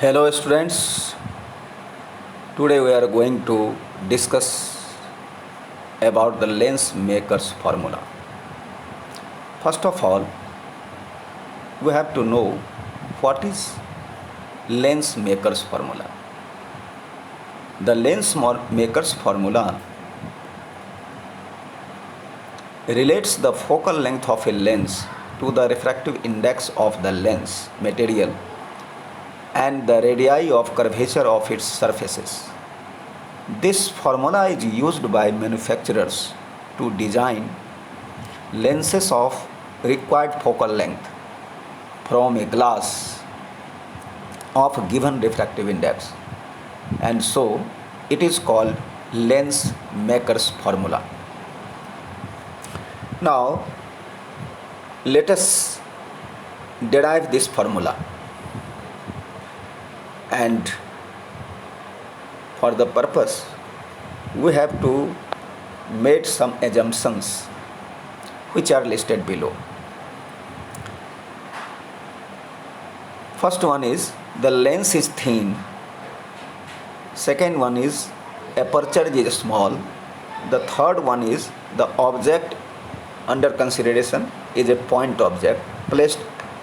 Hello students, today we are going to discuss about the lens maker's formula. First of all, we have to know what is lens maker's formula. The lens maker's formula relates the focal length of a lens to the refractive index of the lens material and the radii of curvature of its surfaces. This formula is used by manufacturers to design lenses of required focal length from a glass of a given refractive index, and so it is called lens maker's formula. Now let us derive this formula, and for the purpose we have to make some assumptions which are listed below. First one is the lens is thin. Second one is aperture is small. The third one is the object under consideration is a point object placed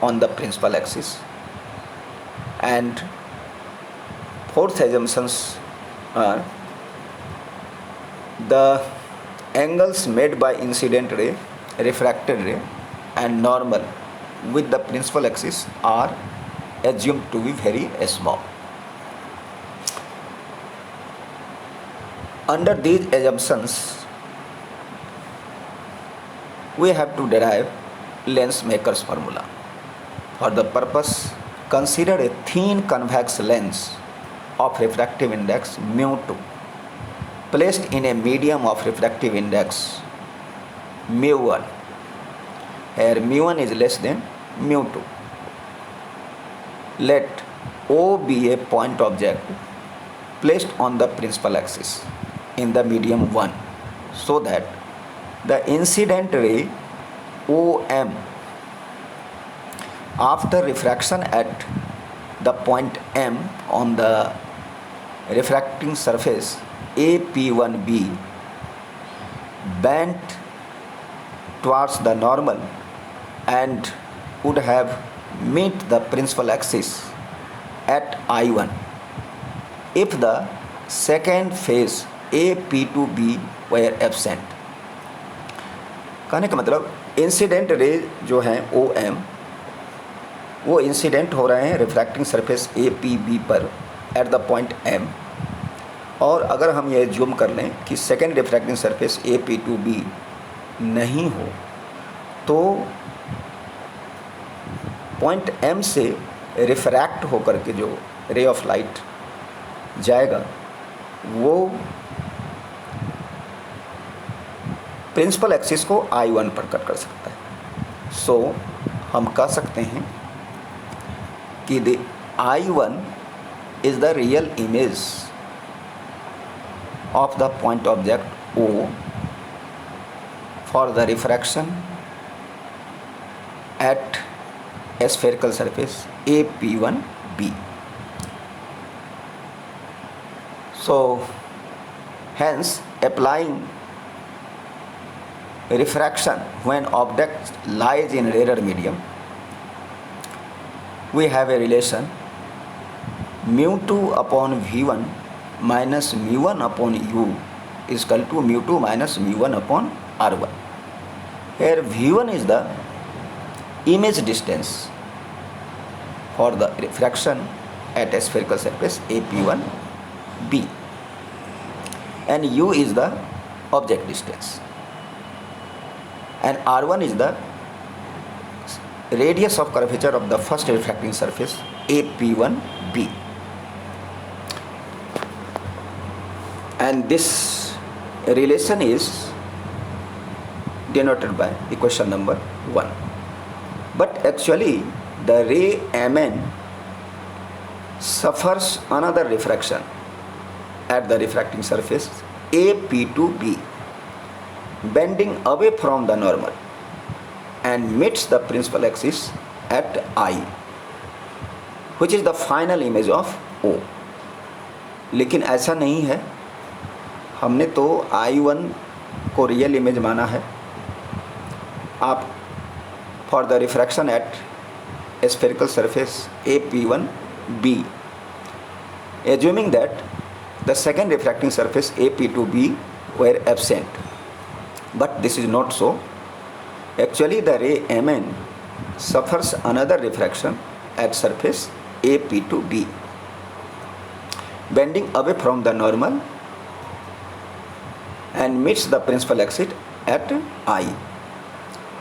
on the principal axis. And fourth assumptions are the angles made by incident ray, refracted ray and normal with the principal axis are assumed to be very small. Under these assumptions, we have to derive lens maker's formula. For the purpose, consider a thin convex lens of refractive index mu2 placed in a medium of refractive index mu1. Here mu1 is less than mu2. Let O be a point object placed on the principal axis in the medium 1, so that the incident ray OM after refraction at the point M on the refracting surface AP1B bent towards the normal and would have meet the principal axis at I1 if the second phase AP2B were absent. कहने का मतलब incident ray जो हैं OM वो incident हो रहे हैं refracting surface APB पर एट द पॉइंट M, और अगर हम ये जूम कर लें कि सेकेंड रिफ्रैक्टिंग सरफेस AP2B नहीं हो तो पॉइंट M से रिफ्रैक्ट होकर के जो रे ऑफ लाइट जाएगा वो प्रिंसिपल एक्सिस को I1 पर कट कर सकता है. सो हम कह सकते हैं कि the I1 is the real image of the point object O for the refraction at a spherical surface AP1B. So hence applying refraction when object lies in rarer medium, we have a relation mu2 upon V1 minus mu1 upon U is equal to mu2 minus mu1 upon R1. Here V1 is the image distance for the refraction at a spherical surface AP1B and U is the object distance and R1 is the radius of curvature of the first refracting surface AP1B, and this relation is denoted by equation number 1. But actually the ray Mn suffers another refraction at the refracting surface AP2B, bending away from the normal and meets the principal axis at I. which is the final image of O. लेकिन ऐसा नहीं है, हमने तो I1 को real image माना है. आप for the refraction at a spherical surface AP1B, assuming that the second refracting surface AP2B were absent, but this is not so. Actually the ray Mn suffers another refraction at surface AP2B, bending away from the normal and meets the principal axis at I.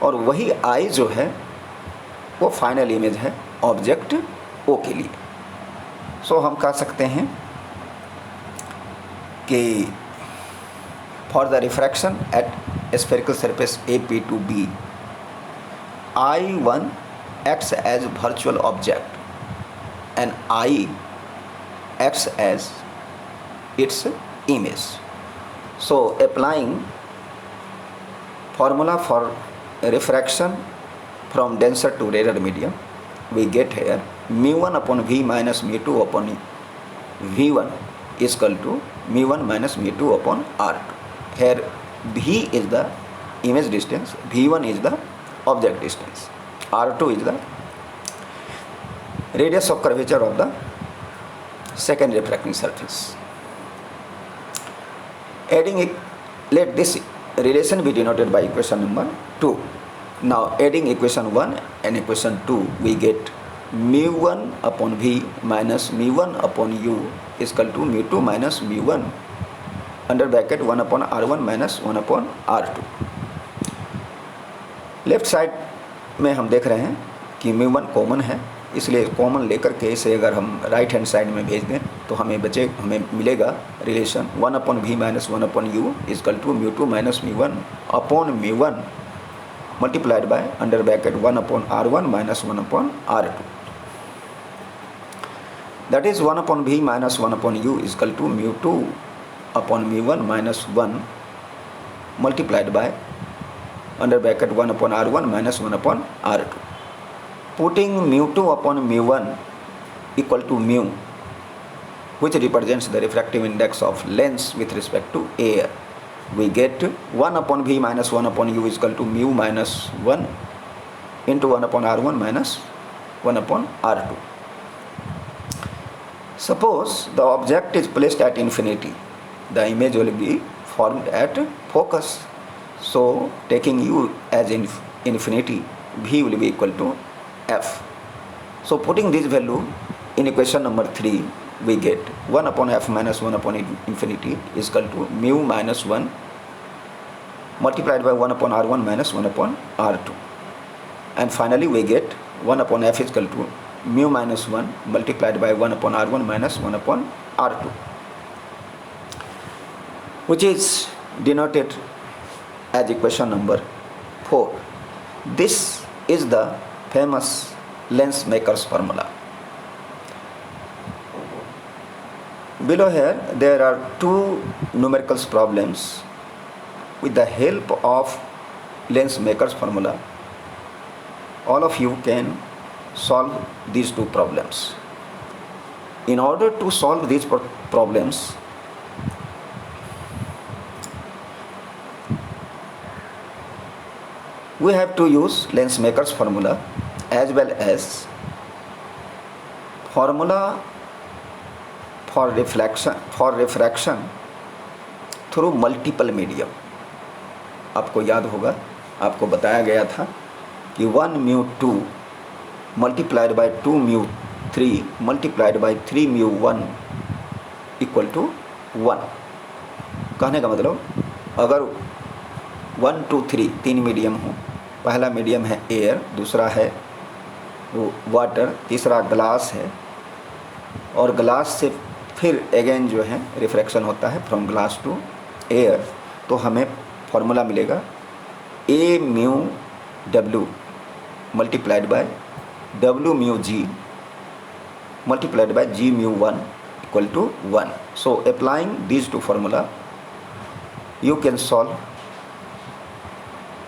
और वही I जो है वो final image है object O के लिए. सो हम कह सकते हैं कि for the refraction at spherical surface AP2B, I1 acts as virtual object and I acts as its image. So applying formula for refraction from denser to rarer medium, we get here mu1 upon V minus mu2 upon V1 is equal to mu1 minus mu2 upon R2. Here V is the image distance, V1 is the object distance, R2 is the radius of curvature of the second refracting surface. Adding it, let this relation be denoted by equation number 2. Now adding equation 1 and equation 2, we get mu1 upon V minus mu1 upon U is equal to mu2 minus mu1 under bracket 1 upon R1 minus 1 upon R2. Left side में हम देख रहे हैं कि mu1 common है, इसलिए common लेकर के इसे अगर हम राइट हैंड साइड में भेज दें तो हमें मिलेगा relation 1 upon V minus 1 upon U is equal to mu2 minus mu1 upon mu1 multiplied by under bracket 1 upon R1 minus 1 upon R2. That is 1 upon V minus 1 upon U is equal to mu2 upon mu1 minus 1 multiplied by under bracket 1 upon R1 minus 1 upon R2. Putting mu2 upon mu1 equal to mu, which represents the refractive index of lens with respect to air, we get 1 upon V minus 1 upon U is equal to mu minus 1 into 1 upon R1 minus 1 upon R2. Suppose the object is placed at infinity, the image will be formed at focus. So taking U as infinity, V will be equal to F. So putting this value in equation number 3, we get 1 upon F minus 1 upon infinity is equal to mu minus 1 multiplied by 1 upon R1 minus 1 upon R2. And finally we get 1 upon F is equal to mu minus 1 multiplied by 1 upon R1 minus 1 upon R2, which is denoted as equation number 4. This is the famous lens maker's formula. Below here there are two numerical problems. With the help of lens maker's formula, all of you can solve these two problems. In order to solve these problems, we have to use lens maker's formula as well as formula for refraction through multiple medium. आपको याद होगा, आपको बताया गया था कि 1 mu2 multiplied by 2 mu3 multiplied by 3 mu1 equal to 1. कहने का मतलब अगर 1 2 3 तीन मीडियम हो, पहला मीडियम है एयर, दूसरा है वो वाटर, तीसरा ग्लास है, और ग्लास से फिर अगेन जो है रिफ्रैक्शन होता है फ्रॉम ग्लास टू एयर, तो हमें फॉर्मूला मिलेगा A mu W multiplied by W mu G multiplied by G mu 1 equal to 1. So applying these to formula you can solve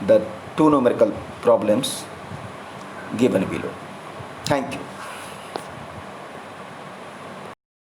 the two numerical problems given below. Thank you.